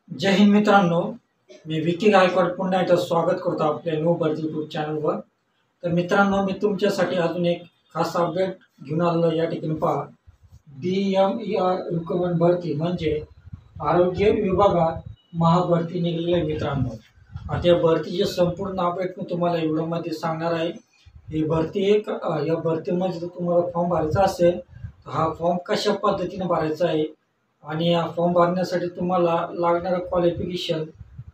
जय हिंद मित्रांनो. मी विकी गायकवाड पुन्हा एकदा स्वागत करतो आपल्या न्यू बर्थ यूट्यूब चॅनलवर. तर मित्रांनो, मी तुमच्यासाठी अजून एक खास अपडेट घेऊन आलेलो. या ठिकाणी पहा, DMER रिक्रुटमेंट भरती म्हणजे आरोग्य विभागात महाभरती निघालेली आहे मित्रांनो. आता या भरतीचे संपूर्ण अपडेट मी तुम्हाला व्हिडिओमध्ये सांगणार आहे. ही भरती या भरतीमध्ये जर तुम्हाला फॉर्म भरायचा असेल तर हा फॉर्म कशा पद्धतीने भरायचा आहे आणि हा फॉर्म भरण्यासाठी तुम्हाला लागणारं क्वालिफिकेशन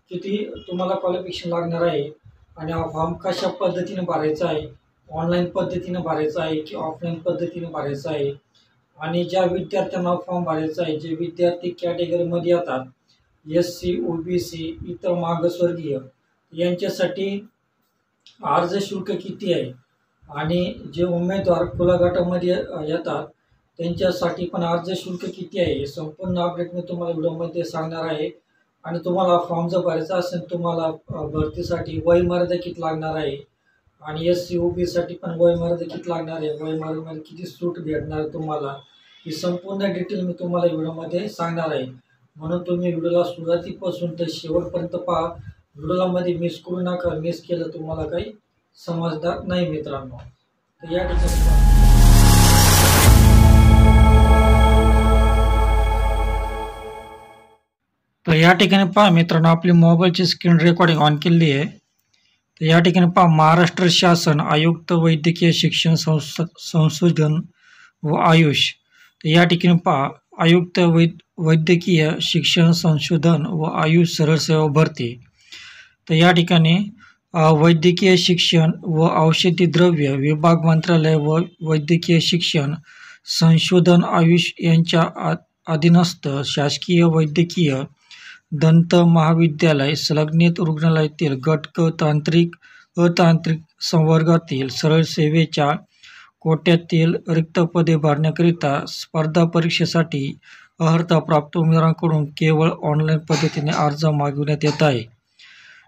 किती तुम्हाला क्वालिफिकेशन लागणार आहे आणि हा फॉर्म कशा पद्धतीने भरायचा आहे, ऑनलाईन पद्धतीने भरायचा आहे की ऑफलाईन पद्धतीने भरायचा आहे आणि ज्या विद्यार्थ्यांना फॉर्म भरायचा आहे, जे विद्यार्थी कॅटेगरीमध्ये येतात SC, OBC, इतर मागासवर्गीय, यांच्यासाठी अर्ज शुल्क किती आहे आणि जे उमेदवार खुल्या गटामध्ये येतात त्यांच्यासाठी पण अर्ज शुल्क किती आहे, हे संपूर्ण अपडेट मी तुम्हाला व्हिडिओमध्ये सांगणार आहे. आणि तुम्हाला फॉर्म जर भरायचा असेल तुम्हाला भरतीसाठी वयमर्यादा किती लागणार आहे आणि SC, OBC साठी पण वयमर्यादा किती लागणार आहे, वयमर्यादेमध्ये किती सूट भेटणार आहे तुम्हाला, ही संपूर्ण डिटेल मी तुम्हाला व्हिडिओमध्ये सांगणार आहे. म्हणून तुम्ही व्हिडिओला सुरुवातीपासून तर शेवटपर्यंत पहा. व्हिडिओला मध्ये मिस करू नका. मिस केलं तुम्हाला काही समजणार नाही मित्रांनो. तर या ठिकाणी तर या ठिकाणी पहा मित्रांनो, आपली मोबाईलची स्क्रीन रेकॉर्डिंग ऑन केलेली आहे. तर या ठिकाणी पहा, महाराष्ट्र शासन आयुक्त वैद्यकीय शिक्षण संशोधन व आयुष. तर या ठिकाणी पहा, आयुक्त वैद्यकीय शिक्षण संशोधन व आयुष सरळ सेवा भरती. तर या ठिकाणी वैद्यकीय शिक्षण व औषधी द्रव्य विभाग मंत्रालय व वैद्यकीय शिक्षण संशोधन आयुष यांच्या अधीनस्थ शासकीय वैद्यकीय दंत महाविद्यालय संलग्नित रुग्णालयातील गट क अतांत्रिक संवर्गातील सरळ सेवेच्या कोट्यातील रिक्त पदे भरण्याकरिता स्पर्धा परीक्षेसाठी अर्हता प्राप्त उमेदवारांकडून केवळ ऑनलाईन पद्धतीने अर्ज मागविण्यात येत आहे.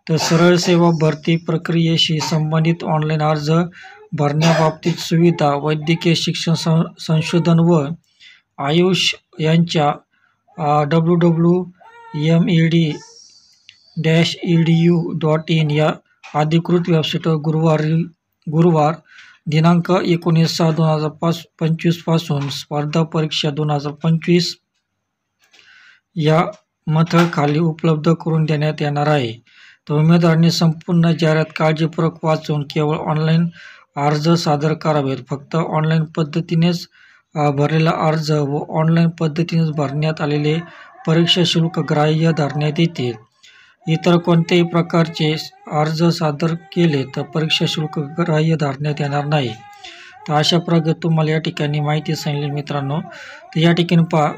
तर सरळ सेवा भरती प्रक्रियेशी संबंधित ऑनलाईन अर्ज भरण्याबाबतीत सुविधा वैद्यकीय शिक्षण संशोधन व आयुष यांच्या www.med-edu.in या अधिकृत वेबसाईटवर गुरुवार दिनांक 19/6/2025 पासून स्पर्धा परीक्षा 2025 या मथळखाली उपलब्ध करून देण्यात येणार आहे. तर उमेदवारांनी संपूर्ण जाहिरात काळजीपूर्वक वाचून केवळ ऑनलाईन अर्ज सादर करावेत. फक्त ऑनलाईन पद्धतीनेच भरलेला अर्ज व ऑनलाईन पद्धतीनेच भरण्यात आलेले परीक्षा शुल्क ग्राह्य धरण्यात येतील. इतर कोणत्याही प्रकारचे अर्ज सादर केले तर परीक्षा शुल्क ग्राह्य धरण्यात येणार नाही. तर अशा प्रकारे तुम्हाला या ठिकाणी माहिती सांगितली मित्रांनो. तर या ठिकाणी पहा,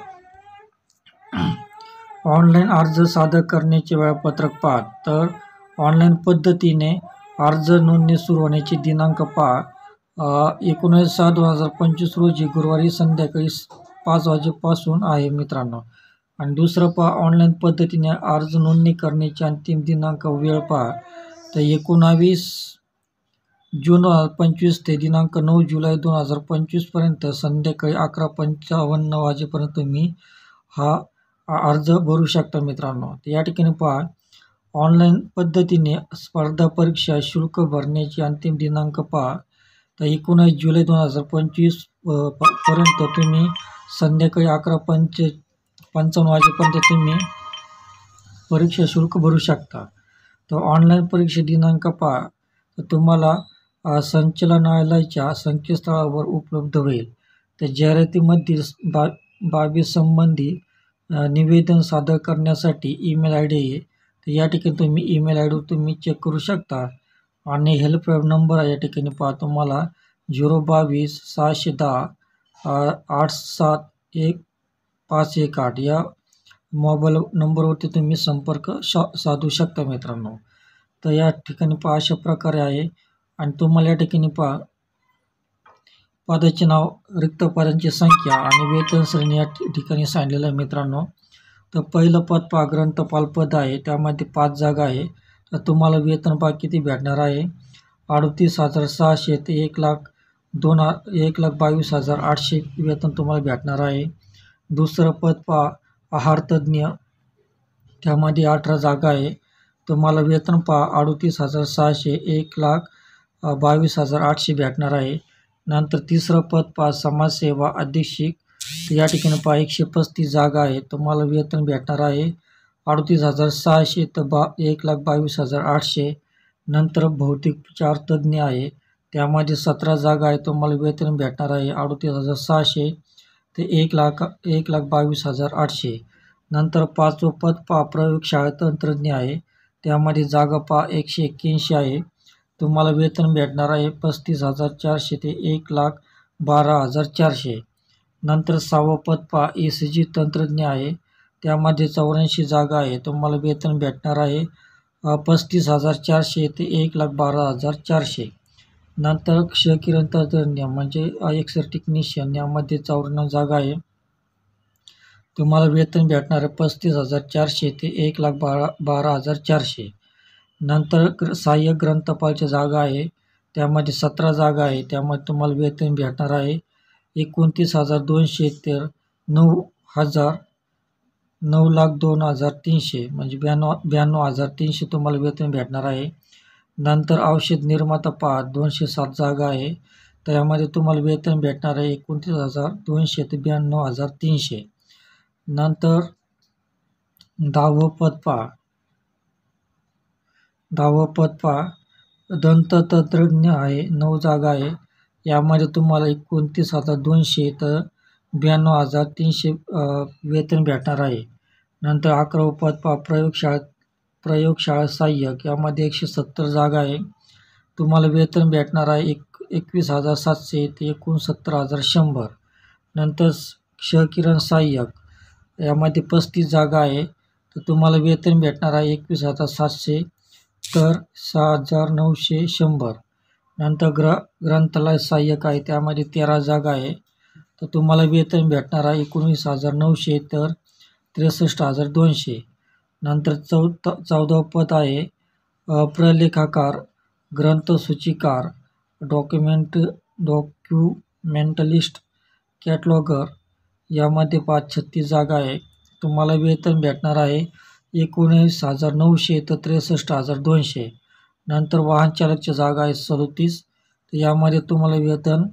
ऑनलाईन अर्ज सादर करण्याचे वेळापत्रक पहा. तर ऑनलाईन पद्धतीने अर्ज नोंदणी सुरू होण्याची दिनांक पहा, 19/6/2025 रोजी गुरुवारी संध्याकाळी 5 वाजेपासून आहे मित्रांनो. आणि दुसरं पहा, ऑनलाईन पद्धतीने अर्ज नोंदणी करण्याची अंतिम दिनांक वेळ पहा. तर 19 जून 2025 ते दिनांक 9 जुलै 2025 पर्यंत संध्याकाळी 11:55 वाजेपर्यंत तुम्ही हा अर्ज भरू शकता मित्रांनो. तर या ठिकाणी पहा, ऑनलाईन पद्धतीने स्पर्धा परीक्षा शुल्क भरण्याची अंतिम दिनांक पहा. तर 19 जुलै 2025 पर्यंत तुम्ही संध्याकाळी 11:55 वाजेपर्यंत तुम्ही परीक्षा शुल्क भरू शकता. तर ऑनलाईन परीक्षा दिनांक पहा, तर तुम्हाला संचालनालयाच्या संकेतस्थळावर उपलब्ध होईल. तर जाहिरातीमधील बाबीसंबंधी निवेदन सादर करण्यासाठी ईमेल ID आहे. तर या ठिकाणी तुम्ही ईमेल ID तुम्ही चेक करू शकता. आणि हेल्पलाईन नंबर या ठिकाणी पहा, तुम्हाला 022 610 871 या मोबाईल नंबरवरती तुम्ही संपर्क साधू शकता मित्रांनो. तर या ठिकाणी पहा, अशा प्रकारे आहे. आणि तुम्हाला या ठिकाणी पहा, पदाचे नाव, रिक्त पदांची संख्या आणि वेतन श्रेणी या ठिकाणी सांगितलेलं आहे मित्रांनो. तर पहिलं पद पहा, ग्रंथपाल पद आहे, त्यामध्ये 5 जागा आहे. तर तुम्हाला वेतन पहा किती भेटणार आहे, 38,600 ते 1,22,800 वेतन तुम्हाला भेटणार आहे. दुसरं पद पहा, आहार तज्ज्ञ, त्यामध्ये 18 जागा आहे. तुम्हाला वेतन पहा 38,600, 1,22,800 भेटणार आहे. नंतर तिसरं पद पहा समाजसेवा अधीक्षक. तर या ठिकाणी पहा 135 जागा आहे. तुम्हाला वेतन भेटणार आहे 38,600 तर 1,22,800. नंतर भौतिकोपचार तज्ज्ञ आहे. त्यामध्ये 17 जागा आहे. तुम्हाला वेतन भेटणार आहे 38,600 ते 1,22,800. नंतर 5वं पद पहा प्रयोगशाळा तंत्रज्ञ आहे. त्यामध्ये जागा पहा 181 आहे. तुम्हाला वेतन भेटणार आहे 35,400 ते 1,12,400. नंतर 6वं पद पहा ECG तंत्रज्ञ आहे. त्यामध्ये 84 जागा आहे. तुम्हाला वेतन भेटणार आहे 35,400 ते 1,12,400. नंतर क्षकिरण तंत्रज्ञ म्हणजे एक्सरे टेक्निशियन, यामध्ये 54 जागा आहे. तुम्हाला वेतन भेटणार आहे 35,400 ते 1,12,400. नंतर सहाय्यक ग्रंथपालच्या जागा आहे. त्यामध्ये 17 जागा आहे. त्यामध्ये तुम्हाला वेतन भेटणार आहे 29,200 ते 9,02,300 म्हणजे 92,300 तुम्हाला वेतन भेटणार आहे. नंतर औषध निर्माता पहा 207 जागा आहे. त्यामध्ये तुम्हाला वेतन भेटणार आहे 29,200 ते 92,300. नंतर 10वं पद पहा दंततंत्रज्ञ आहे. 9 जागा आहे. यामध्ये तुम्हाला 29,200 तर 92,300 वेतन भेटणार आहे. नंतर 11वं पद पहा प्रयोगशाळा सहाय्यक. यामध्ये 170 जागा आहे. तुम्हाला वेतन भेटणार आहे 21,700 ते 69,100. नंतर क्षकिरण सहाय्यक यामध्ये 35 जागा आहे. तर तुम्हाला वेतन भेटणार आहे 21,700 तर 6,900. नंतर ग्रंथालय सहाय्यक आहे. त्यामध्ये 13 जागा आहे. तर तुम्हाला वेतन भेटणार आहे 19,900 तर 63,200. नंतर 14वं पद आहे प्रलेखाकार, ग्रंथसूचीकार, डॉक्युमेंटलिस्ट, कॅटलॉगर. यामध्ये 36 जागा आहे. तुम्हाला वेतन भेटणार आहे 19,900 तर 63,200. नंतर वाहन चालकच्या जागा आहे 37. तर यामध्ये तुम्हाला वेतन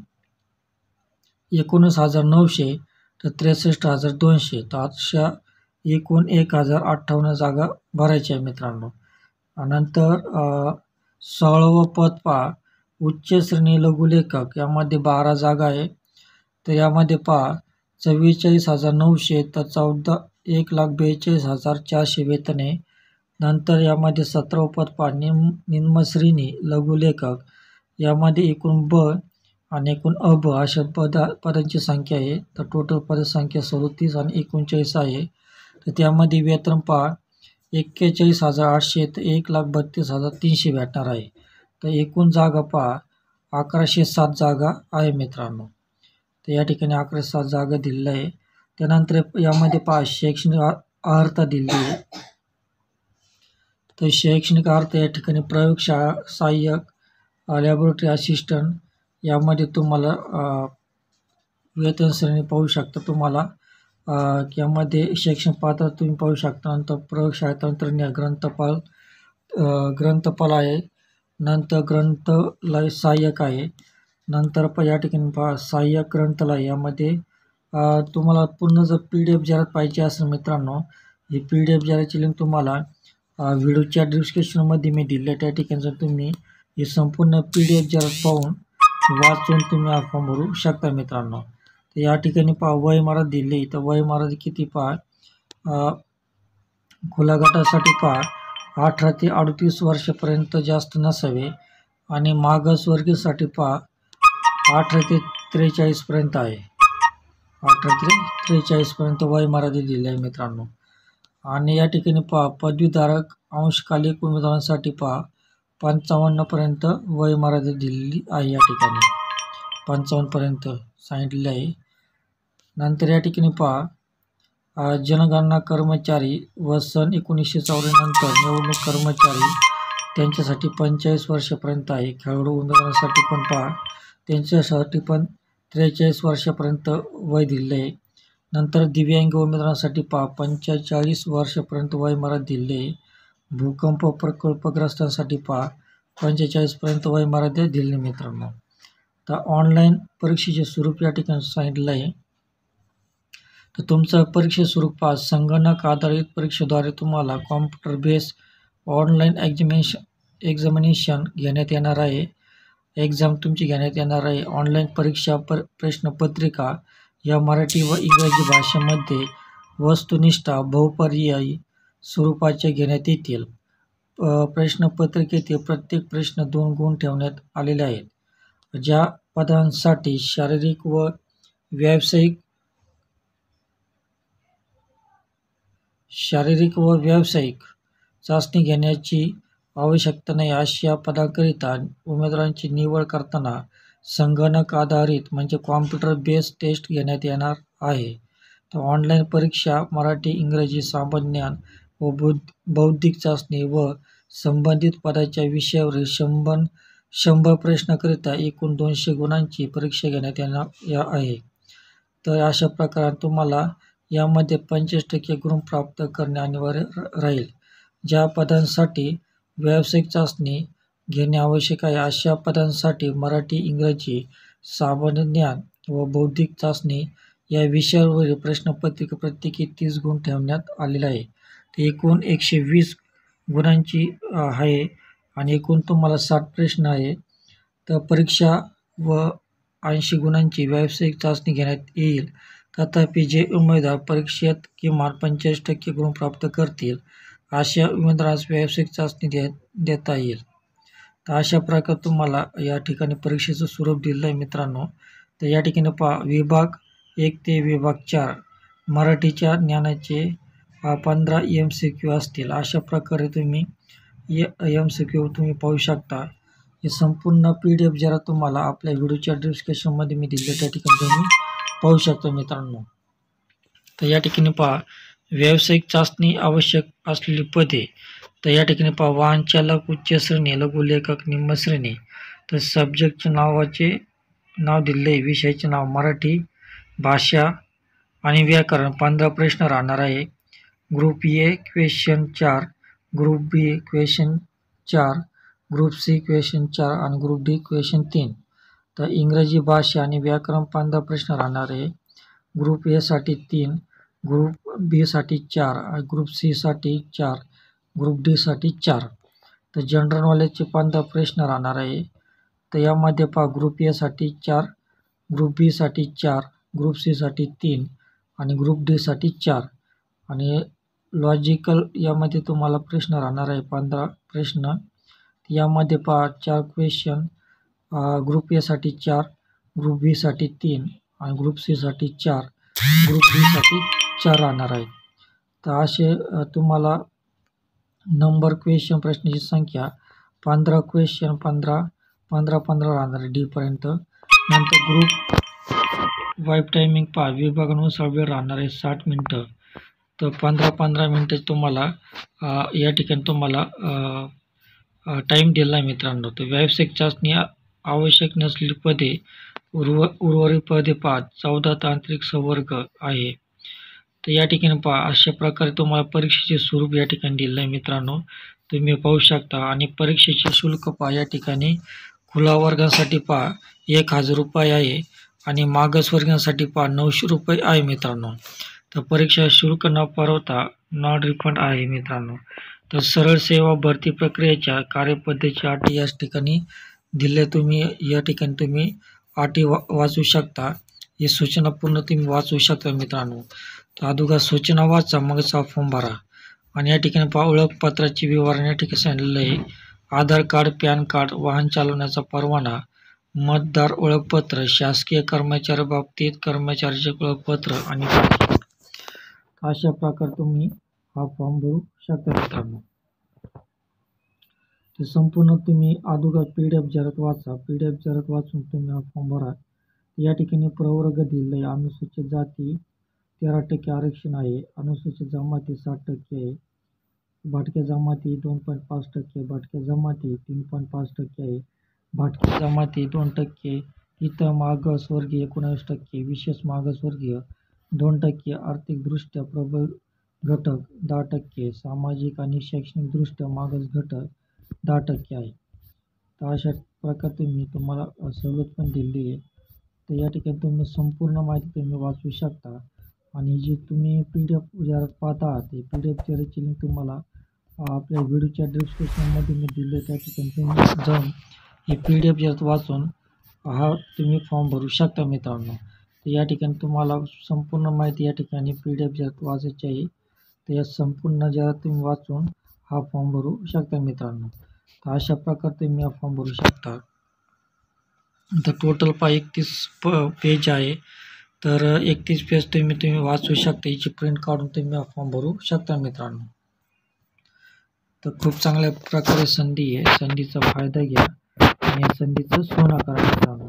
19,900 तर 63,200. तर अशा एकूण 1,058 जागा भरायच्या आहे मित्रांनो. नंतर 16वं पद पहा उच्च श्रेणी लघुलेखक. यामध्ये 12 जागा आहे. तर यामध्ये पहा 44,900 तर 1,42,400 वेतन आहे. नंतर यामध्ये 17वं पद पहा निम्नश्रेणी लघुलेखक. यामध्ये एकूण ब आणि एकूण अ अशा पदांची संख्या आहे. तर टोटल पदसंख्या 37 आणि 39 आहे. तर त्यामध्ये वेतन पहा 41,800 तर 1,32,300 भेटणार आहे. तर एकूण जागा पहा 1,107 जागा आहे मित्रांनो. तर या ठिकाणी 1,107 जागा दिलेल्या आहे. त्यानंतर यामध्ये पहा शैक्षणिक अर्हता दिली आहे. तर शैक्षणिक अर्हता या ठिकाणी प्रयोगशाळा सहाय्यक, लॅबोरेटरी असिस्टंट. यामध्ये तुम्हाला वेतन श्रेणी पाहू शकता. तुम्हाला यामध्ये शैक्षणिक पात्रता तुम्ही पाहू शकता. नंतर प्रयोगशाळा तंत्रज्ञ, ग्रंथपाल आहे. नंतर ग्रंथालय सहाय्यक आहे. नंतर या ठिकाणी पहा सहाय्यक ग्रंथालय. यामध्ये तुम्हाला पूर्ण जर PDF जाहिरात पाहिजे असेल मित्रांनो, ही PDF जाहिरातची लिंक तुम्हाला व्हिडिओच्या डिस्क्रिप्शनमध्ये मी दिली आहे. त्या ठिकाणी जर तुम्ही ही संपूर्ण PDF जाहिरात पाहून वाचून तुम्ही हा फॉर्म भरू शकता मित्रांनो. तर या ठिकाणी पहा वयोमर्यादा दिली. तर वयोमर्यादा किती पहा खुल्या गटासाठी पहा 18 ते 38 वर्षापर्यंत जास्त नसावे आणि मागासवर्गीयसाठी पहा 18 ते 43 पर्यंत आहे. 18 ते 43 पर्यंत वयोमर्यादा दिली आहे मित्रांनो. आणि या ठिकाणी पहा पदवीधारक अंशकालिक उमेदवारांसाठी पहा 55 पर्यंत वयोमर्यादा दिलेली आहे. या ठिकाणी 55 पर्यंत सांगितलेले आहे. नंतर या ठिकाणी पहा जनगणना कर्मचारी व सन 1994 नंतर निवडणूक कर्मचारी त्यांच्यासाठी 45 वर्षापर्यंत आहे. खेळाडू उमेदवारांसाठी पण पहा त्यांच्यासाठी पण 43 वर्षापर्यंत वय दिलेले आहे. नंतर दिव्यांग उमेदवारांसाठी 45 वर्षापर्यंत वयोमर्यादा दिली आहे. भूकंप प्रकल्पग्रस्तांसाठी 45पर्यंत वयोमर्यादा दिली मित्रांनो. तर ऑनलाईन परीक्षेचे स्वरूप या ठिकाणी सांगितलं आहे. तर तुमचं परीक्षे स्वरूप संगणक आधारित परीक्षेद्वारे तुम्हाला कॉम्प्युटर बेस ऑनलाईन एक्झामिनेशन घेण्यात येणार आहे. एक्झाम तुमची घेण्यात येणार आहे. ऑनलाईन परीक्षा प्रश्नपत्रिका या मराठी व इंग्रजी भाषेमध्ये वस्तुनिष्ठ बहुपर्यायी स्वरूपाचे घेण्यात येतील. प्रश्नपत्रिकेतील प्रत्येक प्रश्न 2 गुण ठेवण्यात आलेले आहेत. ज्या पदांसाठी शारीरिक व व्यावसायिक चाचणी घेण्याची आवश्यकता नाही अशा पदांकरिता उमेदवारांची निवड करताना संगणक आधारित म्हणजे कॉम्प्युटर बेस्ड टेस्ट घेण्यात येणार आहे. तर ऑनलाईन परीक्षा मराठी इंग्रजी सामान्य ज्ञान व बौद्धिक चाचणी व संबंधित पदाच्या विषयावरील 100 प्रश्नाकरिता एकूण 200 गुणांची परीक्षा घेण्यात येणार आहे. तर अशा प्रकारे तुम्हाला यामध्ये 25% गुण प्राप्त करणे अनिवार्य राहील. ज्या पदांसाठी व्यावसायिक चाचणी घेणे आवश्यक आहे अशा पदांसाठी मराठी इंग्रजी सामान्य ज्ञान व बौद्धिक चाचणी या विषयावरील प्रश्नपत्रिका प्रत्येकी 30 गुण ठेवण्यात आलेले आहे. ते एकूण 120 गुणांची आहे आणि एकूण तुम्हाला 60 प्रश्न आहे. तर परीक्षा व 80 गुणांची व्यावसायिक चाचणी घेण्यात येईल. तथापि जे उमेदवार परीक्षेत किमान 45% गुण प्राप्त करतील अशा उमेदवारास व्यावसायिक चाचणी देता येईल. तर अशा प्रकारे तुम्हाला या ठिकाणी परीक्षेचं स्वरूप दिलं आहे मित्रांनो. तर या ठिकाणी विभाग 1 ते विभाग 4 मराठीच्या ज्ञानाचे 15 MCQ असतील. अशा प्रकारे तुम्ही MCQ तुम्ही पाहू शकता. हे संपूर्ण PDF जरा तुम्हाला आपल्या व्हिडिओच्या डिस्क्रिप्शनमध्ये मी दिले त्या ठिकाणी तुम्ही पाहू शकता मित्रांनो. तर या ठिकाणी व्यावसायिक चाचणी आवश्यक असलेली पदे. तर या ठिकाणी वाहन चालक उच्च श्रेणी, लघुलेखक निम्न श्रेणी. तर सब्जेक्टचे नाव दिले, विषयाचे नाव मराठी भाषा आणि व्याकरण. 15 प्रश्न राहणार आहे. Group A question 4, group B question 4, group C question 4 आणि ग्रुप डी क्वेश्चन 3. तर इंग्रजी भाषा आणि व्याकरण 15 प्रश्न राहणार आहे. ग्रुप ए साठी 3, ग्रुप बी साठी 4, ग्रुप सी साठी 4, ग्रुप डी साठी 4. तर जनरल नॉलेजचे 15 प्रश्न राहणार आहे. तर यामध्ये ग्रुप ए साठी 4, ग्रुप बी साठी 4, ग्रुप सी साठी 3 आणि ग्रुप डी साठी 4. आणि लॉजिकल यामध्ये तुम्हाला प्रश्न राहणार आहे 15 प्रश्न. यामध्ये 4 क्वेश्चन ग्रुप ए साठी 4, ग्रुप बी साठी 3 आणि ग्रुप सी साठी 4, ग्रुप डी साठी 4 राहणार आहे. तर असे तुम्हाला नंबर क्वेश्चन प्रश्नाची संख्या 15 क्वेश्चन 15 राहणार आहे डीपर्यंत. नंतर ग्रुप वाईफ टायमिंग विभागानुसार वेळ राहणार आहे 60 मिनटं. तर 15 मिनटं तुम्हाला या ठिकाणी तुम्हाला टाईम दिला आहे मित्रांनो. तर व्यावसायिक चाचणी आवश्यक नसलेली पदे उर्वरित पदे 14 तांत्रिक संवर्ग आहे. तर या ठिकाणी अशा प्रकारे तुम्हाला परीक्षेचे स्वरूप या ठिकाणी दिलं आहे मित्रांनो, तुम्ही पाहू शकता. आणि परीक्षेचे शुल्क या ठिकाणी खुला वर्गासाठी 1000 रुपये आहे आणि मागासवर्गीयांसाठी 900 रुपये आहे मित्रांनो. तर परीक्षा शुल्क न परवता नॉन रिफंड आहे मित्रांनो. तर सरळ सेवा भरती प्रक्रियेच्या कार्यपद्धतीच्या अटी या ठिकाणी दिल्या. या ठिकाणी तुम्ही अटी वाचू शकता. ही सूचना पूर्ण तुम्ही वाचू शकता मित्रांनो. तर अगोदर सूचना वाचा, मगचा फॉर्म भरा. आणि या ठिकाणी ओळखपत्राची विवरण या ठिकाणी सांगितलेलं आहे. आधार कार्ड, पॅन कार्ड, वाहन चालवण्याचा परवाना, मतदार ओळखपत्र, शासकीय कर्मचारी बाबतीत कर्मचाऱ्याचे ओळखपत्र आणि पासपोर्ट. अशा प्रकारे तुम्ही हा फॉर्म भरू शकता मित्रांनो. ते संपूर्ण तुम्ही अगोदर PDF जरात वाचा. PDF जरात वाचून तुम्ही हा फॉर्म भरा. या ठिकाणी प्रवर्ग दिलेला आहे. अनुसूचित जाती 13% आरक्षण आहे. अनुसूचित जमाती 60% आहे. भटक्या जमाती 2.5%, भटक्या जमाती 3.5% आहे. भटक्या जमाती 2%, इतर मागासवर्गीय 19%, विशेष मागासवर्गीय 2% आर्थिकदृष्ट्या प्रबळ घटक 10%, सामाजिक आणि शैक्षणिकदृष्ट्या मागास घटक 10% आहे. तर अशा प्रकारे मी तुम्हाला सवलत पण दिली आहे. तर या ठिकाणी तुम्ही संपूर्ण माहिती तुम्ही वाचू शकता. आणि जी तुम्ही PDF जर पाहता ते PDF ची लिंक तुम्हाला आपल्या व्हिडिओच्या डिस्क्रिप्शनमध्ये मी दिले. त्या ठिकाणी तुम्ही जाऊन ही PDF जर वाचून तुम्ही फॉर्म भरू शकता मित्रांनो. तर या ठिकाणी तुम्हाला संपूर्ण माहिती या ठिकाणी PDF जर वाचायची आहे तर या संपूर्ण जरा तुम्ही वाचून फॉर्म भरू शकता मित्रांनो. तर अशा प्रकारे तुम्ही फॉर्म भरू शकता. तर टोटल 31 पेज आहे. तर 31 पेज तुम्ही वाचू शकता. याची प्रिंट काढून तुम्ही फॉर्म भरू शकता मित्रांनो. तर खूप चांगल्या प्रकारे संधी आहे. संधीचा फायदा घ्या आणि संधीचं सोनं करा मित्रांनो.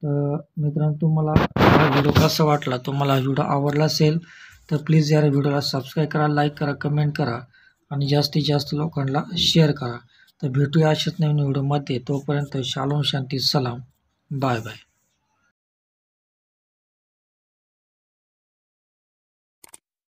तर मित्रांनो तुम्हाला हा व्हिडिओ कसा वाटला, तुम्हाला हा व्हिडिओ आवडला असेल तर प्लीज या व्हिडिओला सबस्क्राईब करा, लाईक करा, कमेंट करा आणि जास्तीत जास्त लोकांना शेअर करा. तर भेटूया अशाच नवीन व्हिडिओमध्ये. तोपर्यंत शालोम शांती सलाम. Bye bye.